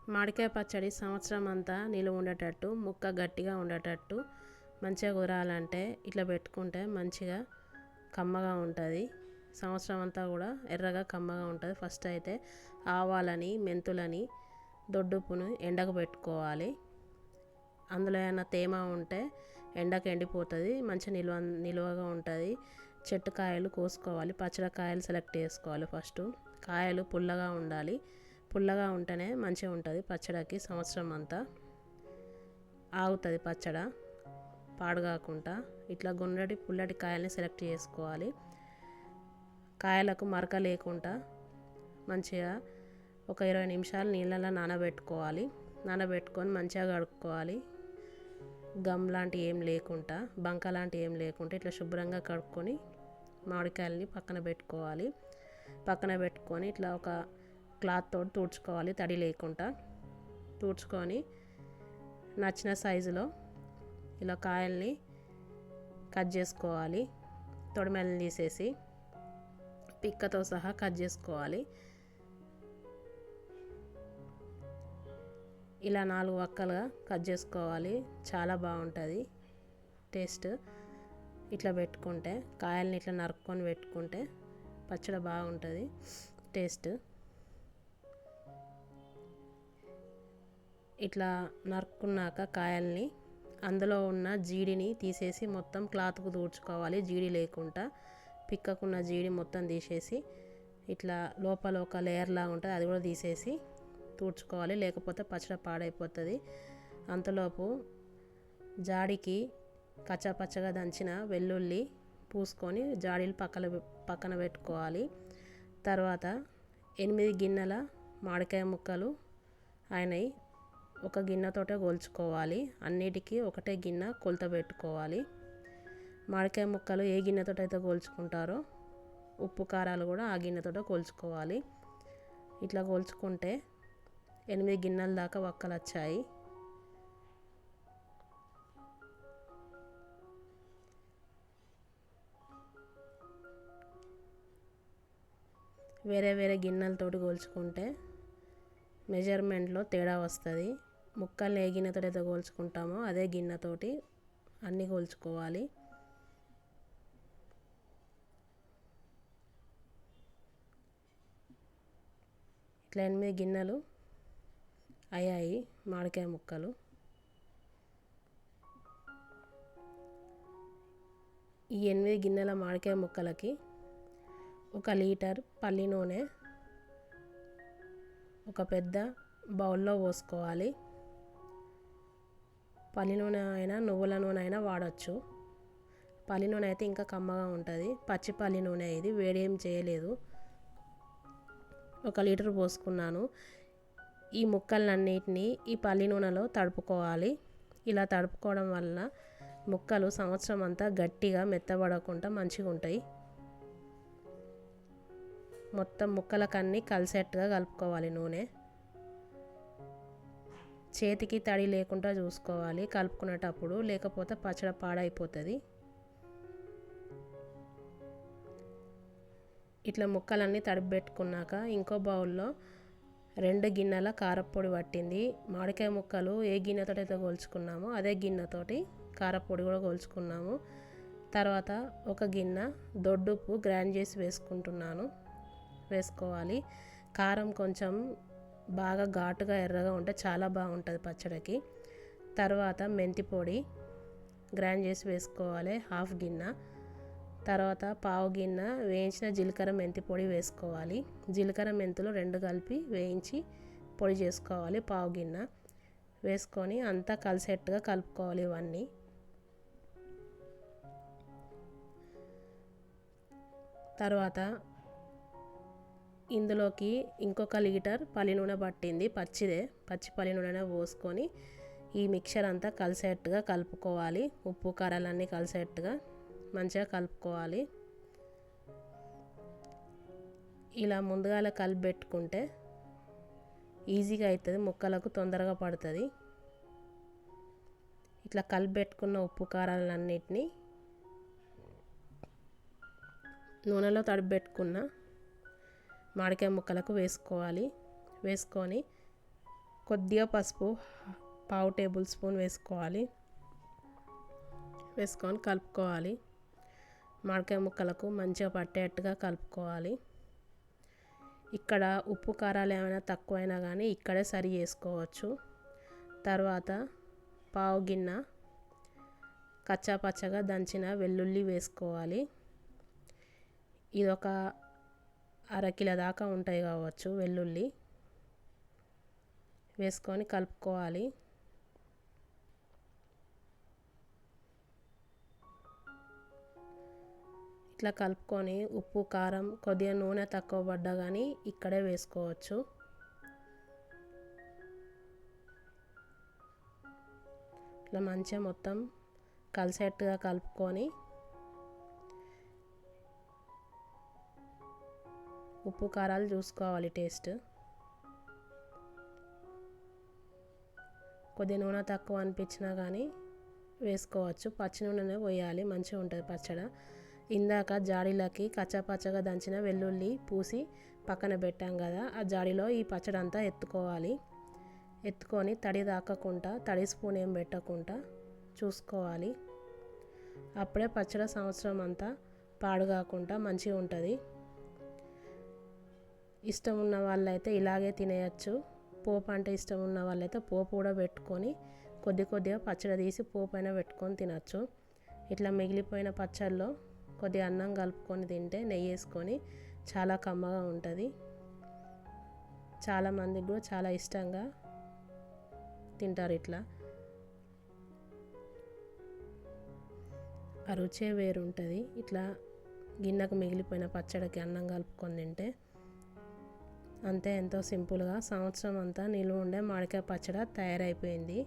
మామిడికాయ పచ్చడి సంవత్సరం అంతా నిలువ ఉండేటట్టు, ముక్క గట్టిగా ఉండేటట్టు మంచిగా కుదరాలంటే ఇట్లా పెట్టుకుంటే మంచిగా కమ్మగా ఉంటుంది. సంవత్సరం అంతా కూడా ఎర్రగా కమ్మగా ఉంటుంది. ఫస్ట్ అయితే ఆవాలని, మెంతులని, దొడ్డుప్పును ఎండకు పెట్టుకోవాలి. అందులో ఏమైనా తేమ ఉంటే ఎండకు ఎండిపోతుంది, మంచిగా నిలువగా ఉంటుంది. చెట్టు కాయలు కోసుకోవాలి, పచ్చడి కాయలు సెలెక్ట్ చేసుకోవాలి. ఫస్ట్ కాయలు పుల్లగా ఉండాలి, పుల్లగా ఉంటేనే మంచిగా ఉంటుంది పచ్చడికి. సంవత్సరం అంతా ఆగుతుంది పచ్చడి పాడు కాకుండా. ఇట్లా గుండ్రటి పుల్లటి కాయల్ని సెలెక్ట్ చేసుకోవాలి. కాయలకు మరక లేకుండా మంచిగా ఒక 20 నిమిషాలు నీళ్ళలో నానబెట్టుకోవాలి. నానబెట్టుకొని మంచిగా కడుక్కోవాలి. గమ్ లాంటివి ఏం లేకుండా, బంక లాంటివి ఏం లేకుండా ఇట్లా శుభ్రంగా కడుక్కొని మామిడికాయలని పక్కన పెట్టుకోవాలి. పక్కన పెట్టుకొని ఇట్లా ఒక క్లాత్ తోటి తుడుచుకోవాలి, తడి లేకుండా తుడుచుకొని నచ్చిన సైజులో ఇలా కాయల్ని కట్ చేసుకోవాలి. తొడిమెల్ని తీసేసి పిక్కతో సహా కట్ చేసుకోవాలి. ఇలా 4 వక్కలుగా కట్ చేసుకోవాలి. చాలా బాగుంటుంది టేస్ట్. ఇట్లా పెట్టుకుంటే కాయల్ని ఇట్లా నరుక్కొని పెట్టుకుంటే పచ్చడి బాగుంటుంది టేస్ట్. ఇట్లా నరుక్కున్నాక కాయల్ని అందులో ఉన్న జీడిని తీసేసి మొత్తం క్లాత్కు తుడుచుకోవాలి. జీడి లేకుండా పిక్కకున్న జీడి మొత్తం తీసేసి ఇట్లా లోపల ఒక లేయర్లా ఉంటుంది, అది కూడా తీసేసి తుడుచుకోవాలి, లేకపోతే పచ్చడి పాడైపోతుంది. అంతలోపు జాడికి కచ్చాపచ్చగా దంచిన వెల్లుల్లి పూసుకొని జాడీలు పక్కన పెట్టుకోవాలి. తర్వాత 8 గిన్నెల మామిడికాయ ముక్కలు అయినాయి. ఒక గిన్నెతోటే కొలుచుకోవాలి. అన్నిటికీ ఒకటే గిన్నె కొలత పెట్టుకోవాలి. మామిడికాయ ముక్కలు ఏ గిన్నెతోటి అయితే కొలుచుకుంటారో ఉప్పు కారాలు కూడా ఆ గిన్నెతోటే కొలుచుకోవాలి. ఇట్లా కొలుచుకుంటే 8 గిన్నెల దాకా వక్కలు వచ్చాయి. వేరే వేరే గిన్నెలతోటి కొలుచుకుంటే మెజర్మెంట్లో తేడా వస్తుంది. ముక్కల్ని ఏ గిన్నెతో అయితే కొలుచుకుంటామో అదే గిన్నెతోటి అన్నీ కొలుచుకోవాలి. ఇట్లా 8 గిన్నెలు అయ్యాయి మామిడికాయ ముక్కలు. ఈ 8 గిన్నెల మామిడికాయ ముక్కలకి 1 లీటర్ పల్లి నూనె ఒక పెద్ద బౌల్లో పోసుకోవాలి. పల్లి నూనె అయినా నువ్వుల నూనె అయినా వాడచ్చు. పల్లి నూనె అయితే ఇంకా కమ్మగా ఉంటుంది. పచ్చి పల్లి నూనె ఇది, వేడేం చేయలేదు. 1 లీటర్ పోసుకున్నాను. ఈ ముక్కలన్నిటినీ ఈ పల్లి నూనెలో తడుపుకోవాలి. ఇలా తడుపుకోవడం వల్ల ముక్కలు సంవత్సరం అంతా గట్టిగా మెత్తబడకుండా మంచిగా ఉంటాయి. మొత్తం ముక్కలకన్నీ కలిసేట్టుగా కలుపుకోవాలి నూనె. చేతికి తడి లేకుండా చూసుకోవాలి కలుపుకునేటప్పుడు, లేకపోతే పచ్చడి పాడైపోతుంది. ఇట్లా ముక్కలన్నీ తడిపెట్టుకున్నాక ఇంకో బౌల్లో 2 గిన్నెల కారపొడి పట్టింది. మామిడికాయ ముక్కలు ఏ గిన్నెతో అయితే కొలుచుకున్నామో అదే గిన్నెతోటి కారపొడి కూడా కొలుచుకున్నాము. తర్వాత 1 గిన్నె దొడ్డుప్పు గ్రైండ్ చేసి వేసుకోవాలి. కారం కొంచెం బాగా ఘాటుగా ఎర్రగా ఉంటే చాలా బాగుంటుంది పచ్చడికి. తర్వాత మెంతి పొడి గ్రైండ్ చేసి వేసుకోవాలి 1/2 గిన్నె. తర్వాత 1/2 గిన్నె వేయించిన జీలకర్ర మెంతి పొడి వేసుకోవాలి. జీలకర్ర మెంతులు 2 కలిపి వేయించి పొడి చేసుకోవాలి 1/2 గిన్నె. వేసుకొని అంతా కలిసేట్టుగా కలుపుకోవాలి ఇవన్నీ. తర్వాత ఇందులోకి ఇంకొక లీటర్ పల్లి నూనె పట్టింది, పచ్చి పల్లి నూనె పోసుకొని ఈ మిక్చర్ అంతా కలిసేట్టుగా కలుపుకోవాలి. ఉప్పు కారాలన్నీ కలిసేట్టుగా మంచిగా కలుపుకోవాలి. ఇలా ముందుగాల కలిపి పెట్టుకుంటే ఈజీగా అవుతుంది, ముక్కలకు తొందరగా పడుతుంది. ఇట్లా కలిపి పెట్టుకున్న ఉప్పు కారాలన్నిటినీ నూనెలో తడిపెట్టుకున్న మామిడికాయ ముక్కలకు వేసుకోవాలి. వేసుకొని కొద్దిగా పసుపు పావు టేబుల్ స్పూన్ వేసుకోవాలి. వేసుకొని కలుపుకోవాలి. మామిడికాయ ముక్కలకు మంచిగా పట్టేట్టుగా కలుపుకోవాలి. ఇక్కడ ఉప్పు కారాలు ఏమైనా తక్కువైనా కానీ ఇక్కడే సరి చేసుకోవచ్చు. తర్వాత పావు గిన్నె కచ్చా పచ్చగా దంచిన వెల్లుల్లి వేసుకోవాలి. ఇది ఒక అరకిలో దాకా ఉంటాయి కావచ్చు వెల్లుల్లి. వేసుకొని కలుపుకోవాలి. ఇట్లా కలుపుకొని ఉప్పు కారం కొద్దిగా నూనె తక్కువ పడ్డా కానీ ఇక్కడే వేసుకోవచ్చు. ఇట్లా మంచిగా మొత్తం కలిసేట్టుగా కలుపుకొని ఉప్పు కారాలు చూసుకోవాలి టేస్ట్. కొద్దిగా నూనె తక్కువ అనిపించినా కానీ వేసుకోవచ్చు. పచ్చి నూనెనే పోయాలి, మంచిగా ఉంటుంది పచ్చడి. ఇందాక జాడీలకి కచ్చాపచ్చగా దంచిన వెల్లుల్లి పూసి పక్కన పెట్టాం కదా, ఆ జాడీలో ఈ పచ్చడి అంతా ఎత్తుకోవాలి. ఎత్తుకొని తడి తాకకుండా, తడి స్పూన్ ఏం పెట్టకుండా చూసుకోవాలి. అప్పుడే పచ్చడి సంవత్సరం అంతా పాడు కాకుండా మంచిగా ఉంటుంది. ఇష్టం ఉన్న వాళ్ళైతే ఇలాగే తినేయచ్చు. పోపు అంటే ఇష్టం ఉన్న వాళ్ళైతే పోపు కూడా పెట్టుకొని కొద్దిగా పచ్చడి తీసి పోపు అయినా పెట్టుకొని తినచ్చు. ఇట్లా మిగిలిపోయిన పచ్చడిలో కొద్దిగా అన్నం కలుపుకొని తింటే నెయ్యి వేసుకొని చాలా కమ్మగా ఉంటుంది. చాలామందికి కూడా చాలా ఇష్టంగా తింటారు. ఇట్లా ఆ రుచే వేరుంటుంది. ఇట్లా గిన్నెకు మిగిలిపోయిన పచ్చడికి అన్నం కలుపుకొని తింటే అంతే, ఎంతో సింపుల్గా సంవత్సరం అంతా నిలువ ఉండే మామిడికాయ పచ్చడి తయారైపోయింది.